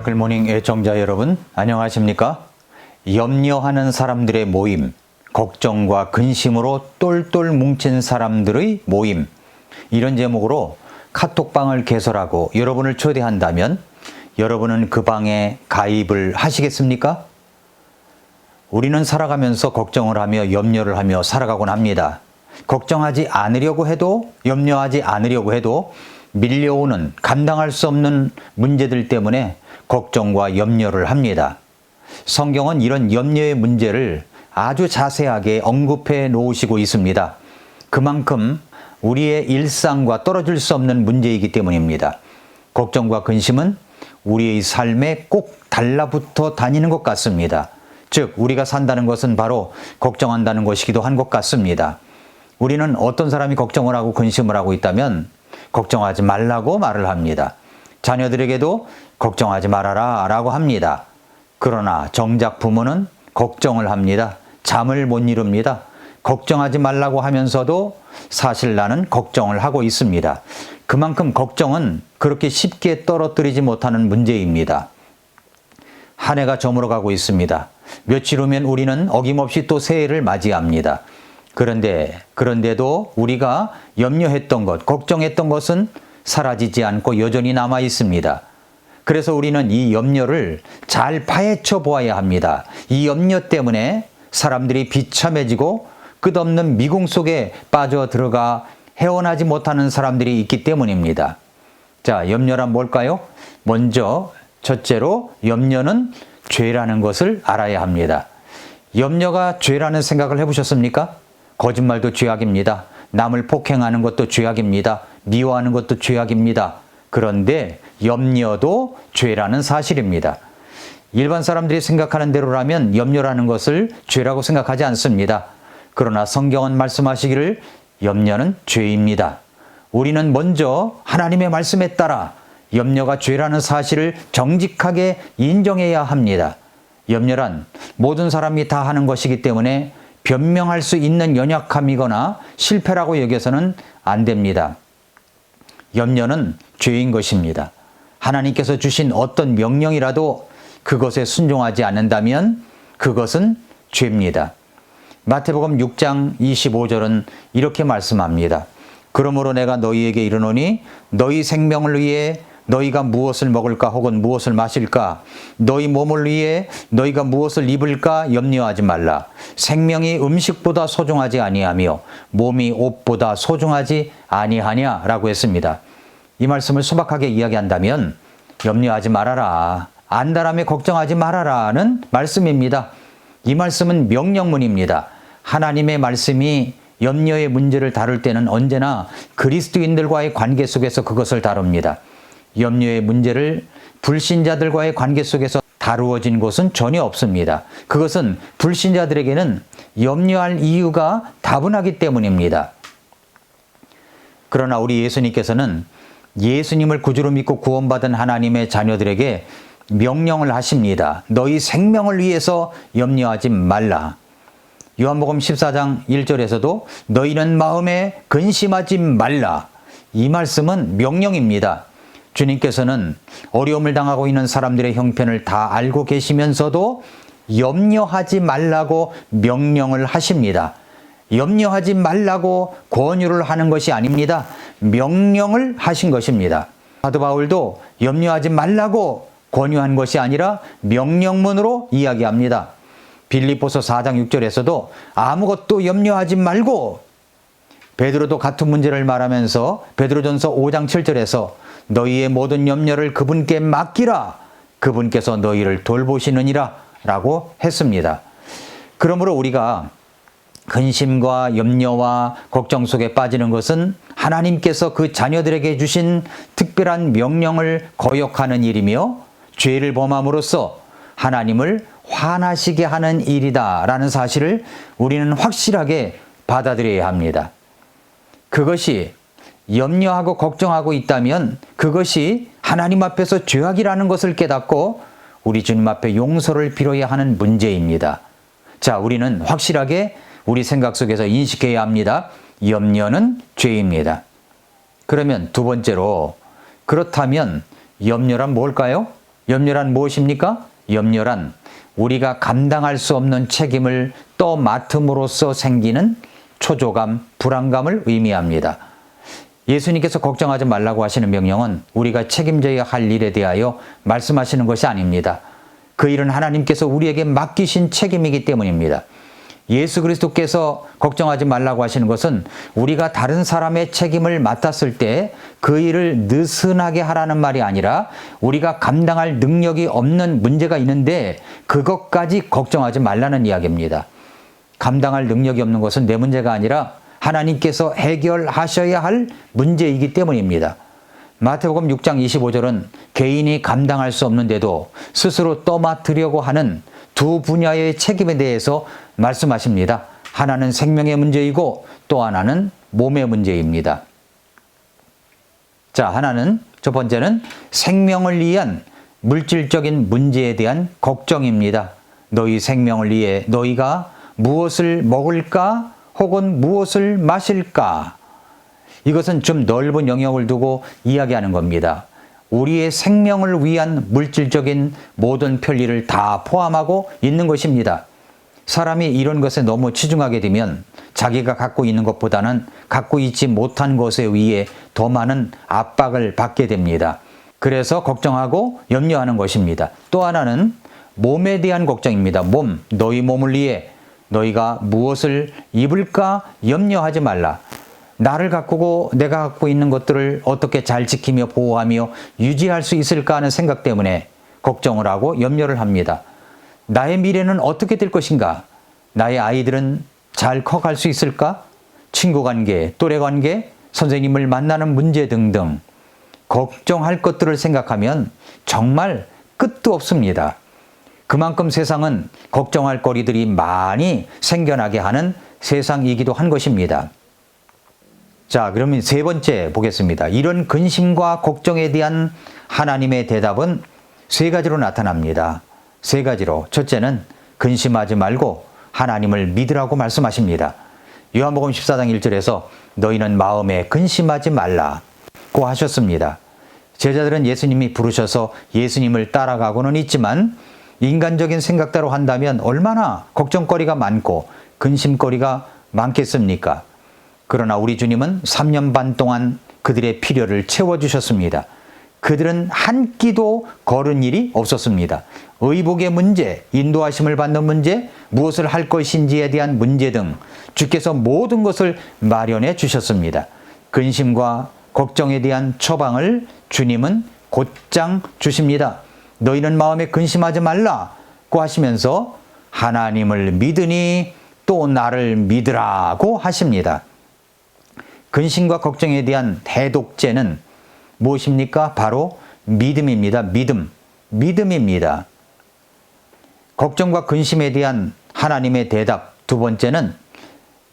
미라클 모닝 애청자 여러분, 안녕하십니까? 염려하는 사람들의 모임, 걱정과 근심으로 똘똘 뭉친 사람들의 모임, 이런 제목으로 카톡방을 개설하고 여러분을 초대한다면 여러분은 그 방에 가입을 하시겠습니까? 우리는 살아가면서 걱정을 하며 염려를 하며 살아가곤 합니다. 걱정하지 않으려고 해도, 염려하지 않으려고 해도 밀려오는 감당할 수 없는 문제들 때문에 걱정과 염려를 합니다. 성경은 이런 염려의 문제를 아주 자세하게 언급해 놓으시고 있습니다. 그만큼 우리의 일상과 떨어질 수 없는 문제이기 때문입니다. 걱정과 근심은 우리의 삶에 꼭 달라붙어 다니는 것 같습니다. 즉, 우리가 산다는 것은 바로 걱정한다는 것이기도 한 것 같습니다. 우리는 어떤 사람이 걱정을 하고 근심을 하고 있다면 걱정하지 말라고 말을 합니다. 자녀들에게도 걱정하지 말아라 라고 합니다. 그러나 정작 부모는 걱정을 합니다. 잠을 못 이룹니다. 걱정하지 말라고 하면서도 사실 나는 걱정을 하고 있습니다. 그만큼 걱정은 그렇게 쉽게 떨어뜨리지 못하는 문제입니다. 한 해가 저물어가고 있습니다. 며칠 후면 우리는 어김없이 또 새해를 맞이합니다. 그런데도 우리가 염려했던 것, 걱정했던 것은 사라지지 않고 여전히 남아 있습니다. 그래서 우리는 이 염려를 잘 파헤쳐 보아야 합니다. 이 염려 때문에 사람들이 비참해지고 끝없는 미궁 속에 빠져들어가 헤어나지 못하는 사람들이 있기 때문입니다. 자, 염려란 뭘까요? 먼저 첫째로 염려는 죄라는 것을 알아야 합니다. 염려가 죄라는 생각을 해보셨습니까? 거짓말도 죄악입니다. 남을 폭행하는 것도 죄악입니다. 미워하는 것도 죄악입니다. 그런데 염려도 죄라는 사실입니다. 일반 사람들이 생각하는 대로라면 염려라는 것을 죄라고 생각하지 않습니다. 그러나 성경은 말씀하시기를 염려는 죄입니다. 우리는 먼저 하나님의 말씀에 따라 염려가 죄라는 사실을 정직하게 인정해야 합니다. 염려란 모든 사람이 다 하는 것이기 때문에 변명할 수 있는 연약함이거나 실패라고 여겨서는 안 됩니다. 염려는 죄인 것입니다. 하나님께서 주신 어떤 명령이라도 그것에 순종하지 않는다면 그것은 죄입니다. 마태복음 6장 25절은 이렇게 말씀합니다. 그러므로 내가 너희에게 이르노니 너희 생명을 위해 너희가 무엇을 먹을까 혹은 무엇을 마실까, 너희 몸을 위해 너희가 무엇을 입을까 염려하지 말라. 생명이 음식보다 소중하지 아니하며 몸이 옷보다 소중하지 아니하냐 라고 했습니다. 이 말씀을 소박하게 이야기한다면 염려하지 말아라, 안다라며 걱정하지 말아라는 말씀입니다. 이 말씀은 명령문입니다. 하나님의 말씀이 염려의 문제를 다룰 때는 언제나 그리스도인들과의 관계 속에서 그것을 다룹니다. 염려의 문제를 불신자들과의 관계 속에서 다루어진 곳은 전혀 없습니다. 그것은 불신자들에게는 염려할 이유가 다분하기 때문입니다. 그러나 우리 예수님께서는 예수님을 구주로 믿고 구원받은 하나님의 자녀들에게 명령을 하십니다. 너희 생명을 위해서 염려하지 말라. 요한복음 14장 1절에서도 너희는 마음에 근심하지 말라. 이 말씀은 명령입니다. 주님께서는 어려움을 당하고 있는 사람들의 형편을 다 알고 계시면서도 염려하지 말라고 명령을 하십니다. 염려하지 말라고 권유를 하는 것이 아닙니다. 명령을 하신 것입니다. 사도 바울도 염려하지 말라고 권유한 것이 아니라 명령문으로 이야기합니다. 빌립보서 4장 6절에서도 아무것도 염려하지 말고, 베드로도 같은 문제를 말하면서 베드로전서 5장 7절에서 너희의 모든 염려를 그분께 맡기라. 그분께서 너희를 돌보시느니라 라고 했습니다. 그러므로 우리가 근심과 염려와 걱정 속에 빠지는 것은 하나님께서 그 자녀들에게 주신 특별한 명령을 거역하는 일이며 죄를 범함으로써 하나님을 화나시게 하는 일이다 라는 사실을 우리는 확실하게 받아들여야 합니다. 그것이 염려하고 걱정하고 있다면 그것이 하나님 앞에서 죄악이라는 것을 깨닫고 우리 주님 앞에 용서를 빌어야 하는 문제입니다. 자, 우리는 확실하게 우리 생각 속에서 인식해야 합니다. 염려는 죄입니다. 그러면 두 번째로, 그렇다면 염려란 뭘까요? 염려란 무엇입니까? 염려란 우리가 감당할 수 없는 책임을 떠맡음으로써 생기는 초조감, 불안감을 의미합니다. 예수님께서 걱정하지 말라고 하시는 명령은 우리가 책임져야 할 일에 대하여 말씀하시는 것이 아닙니다. 그 일은 하나님께서 우리에게 맡기신 책임이기 때문입니다. 예수 그리스도께서 걱정하지 말라고 하시는 것은 우리가 다른 사람의 책임을 맡았을 때 그 일을 느슨하게 하라는 말이 아니라 우리가 감당할 능력이 없는 문제가 있는데 그것까지 걱정하지 말라는 이야기입니다. 감당할 능력이 없는 것은 내 문제가 아니라 하나님께서 해결하셔야 할 문제이기 때문입니다. 마태복음 6장 25절은 개인이 감당할 수 없는데도 스스로 떠맡으려고 하는 두 분야의 책임에 대해서 말씀하십니다. 하나는 생명의 문제이고 또 하나는 몸의 문제입니다. 자, 하나는 첫 번째는 생명을 위한 물질적인 문제에 대한 걱정입니다. 너희 생명을 위해 너희가 무엇을 먹을까 혹은 무엇을 마실까? 이것은 좀 넓은 영역을 두고 이야기하는 겁니다. 우리의 생명을 위한 물질적인 모든 편리를 다 포함하고 있는 것입니다. 사람이 이런 것에 너무 치중하게 되면 자기가 갖고 있는 것보다는 갖고 있지 못한 것에 의해 더 많은 압박을 받게 됩니다. 그래서 걱정하고 염려하는 것입니다. 또 하나는 몸에 대한 걱정입니다. 몸, 너희 몸을 위해 너희가 무엇을 입을까 염려하지 말라. 나를 가꾸고 내가 갖고 있는 것들을 어떻게 잘 지키며 보호하며 유지할 수 있을까 하는 생각 때문에 걱정을 하고 염려를 합니다. 나의 미래는 어떻게 될 것인가? 나의 아이들은 잘 커갈 수 있을까? 친구 관계, 또래 관계, 선생님을 만나는 문제 등등 걱정할 것들을 생각하면 정말 끝도 없습니다. 그만큼 세상은 걱정할 거리들이 많이 생겨나게 하는 세상이기도 한 것입니다. 자, 그러면 세 번째 보겠습니다. 이런 근심과 걱정에 대한 하나님의 대답은 세 가지로 나타납니다. 세 가지로. 첫째는 근심하지 말고 하나님을 믿으라고 말씀하십니다. 요한복음 14장 1절에서 너희는 마음에 근심하지 말라고 하셨습니다. 제자들은 예수님이 부르셔서 예수님을 따라가고는 있지만 인간적인 생각대로 한다면 얼마나 걱정거리가 많고 근심거리가 많겠습니까? 그러나 우리 주님은 3년 반 동안 그들의 필요를 채워주셨습니다. 그들은 한 끼도 걸은 일이 없었습니다. 의복의 문제, 인도하심을 받는 문제, 무엇을 할 것인지에 대한 문제 등 주께서 모든 것을 마련해 주셨습니다. 근심과 걱정에 대한 처방을 주님은 곧장 주십니다. 너희는 마음에 근심하지 말라고 하시면서 하나님을 믿으니 또 나를 믿으라고 하십니다. 근심과 걱정에 대한 대독제는 무엇입니까? 바로 믿음입니다. 믿음입니다. 걱정과 근심에 대한 하나님의 대답 두 번째는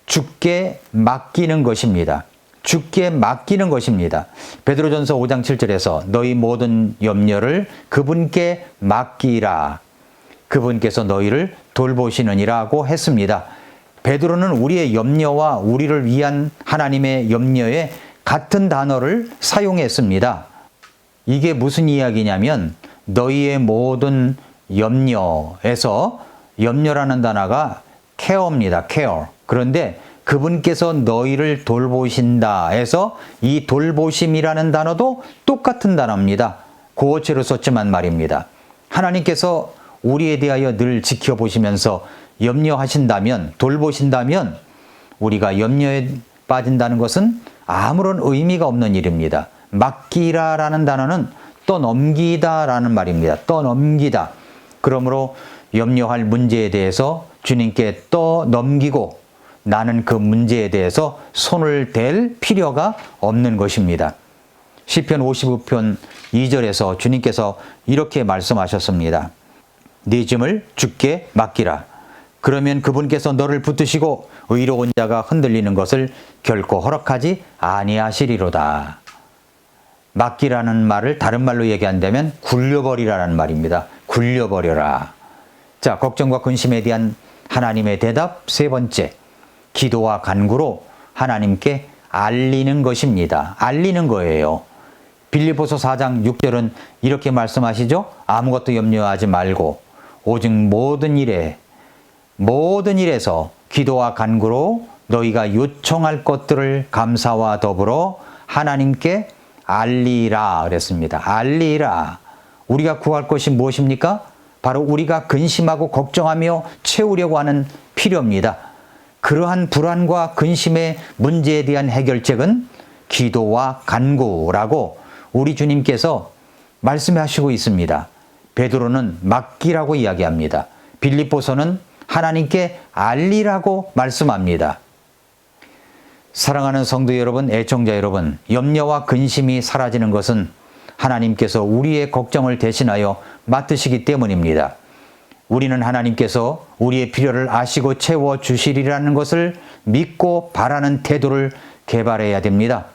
주께 맡기는 것입니다. 주께 맡기는 것입니다. 베드로전서 5장 7절에서 너희 모든 염려를 그분께 맡기라. 그분께서 너희를 돌보시느니라고 했습니다. 베드로는 우리의 염려와 우리를 위한 하나님의 염려에 같은 단어를 사용했습니다. 이게 무슨 이야기냐면 너희의 모든 염려에서 염려라는 단어가 care입니다. care. 그런데 그분께서 너희를 돌보신다 해서 이 돌보심이라는 단어도 똑같은 단어입니다. 고어체로 썼지만 말입니다. 하나님께서 우리에 대하여 늘 지켜보시면서 염려하신다면, 돌보신다면 우리가 염려에 빠진다는 것은 아무런 의미가 없는 일입니다. 맡기라라는 단어는 떠넘기다라는 말입니다. 떠넘기다. 그러므로 염려할 문제에 대해서 주님께 떠넘기고 나는 그 문제에 대해서 손을 댈 필요가 없는 것입니다. 시편 55편 2절에서 주님께서 이렇게 말씀하셨습니다. 네 짐을 주께 맡기라. 그러면 그분께서 너를 붙드시고 의로운 자가 흔들리는 것을 결코 허락하지 아니하시리로다. 맡기라는 말을 다른 말로 얘기한다면 굴려버리라는 말입니다. 굴려버려라. 자, 걱정과 근심에 대한 하나님의 대답 세 번째. 기도와 간구로 하나님께 알리는 것입니다. 알리는 거예요. 빌립보서 4장 6절은 이렇게 말씀하시죠. 아무것도 염려하지 말고 오직 모든 일에서 기도와 간구로 너희가 요청할 것들을 감사와 더불어 하나님께 알리라 그랬습니다. 알리라. 우리가 구할 것이 무엇입니까? 바로 우리가 근심하고 걱정하며 채우려고 하는 필요입니다. 그러한 불안과 근심의 문제에 대한 해결책은 기도와 간구라고 우리 주님께서 말씀하시고 있습니다. 베드로는 맡기라고 이야기합니다. 빌립보서는 하나님께 알리라고 말씀합니다. 사랑하는 성도 여러분, 애청자 여러분, 염려와 근심이 사라지는 것은 하나님께서 우리의 걱정을 대신하여 맡으시기 때문입니다. 우리는 하나님께서 우리의 필요를 아시고 채워주시리라는 것을 믿고 바라는 태도를 개발해야 됩니다.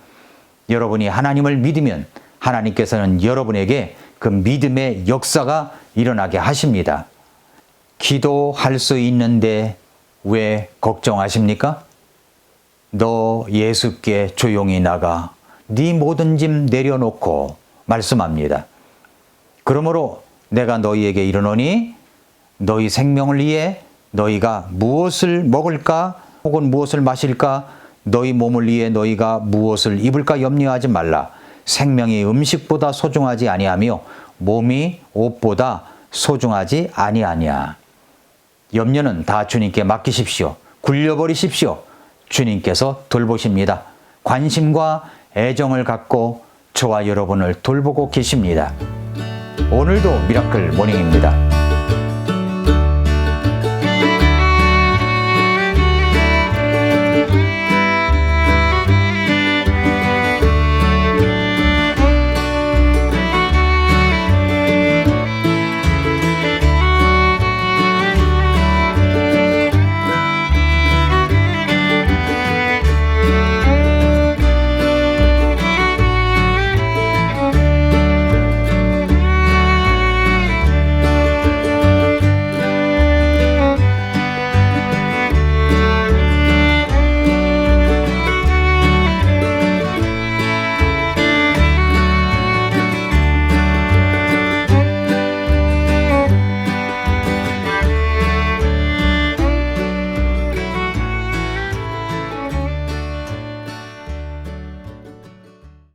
여러분이 하나님을 믿으면 하나님께서는 여러분에게 그 믿음의 역사가 일어나게 하십니다. 기도할 수 있는데 왜 걱정하십니까? 너 예수께 조용히 나가 네 모든 짐 내려놓고 말씀합니다. 그러므로 내가 너희에게 이르노니 너희 생명을 위해 너희가 무엇을 먹을까 혹은 무엇을 마실까 너희 몸을 위해 너희가 무엇을 입을까 염려하지 말라. 생명이 음식보다 소중하지 아니하며 몸이 옷보다 소중하지 아니하냐. 염려는 다 주님께 맡기십시오. 굴려버리십시오. 주님께서 돌보십니다. 관심과 애정을 갖고 저와 여러분을 돌보고 계십니다. 오늘도 미라클 모닝입니다.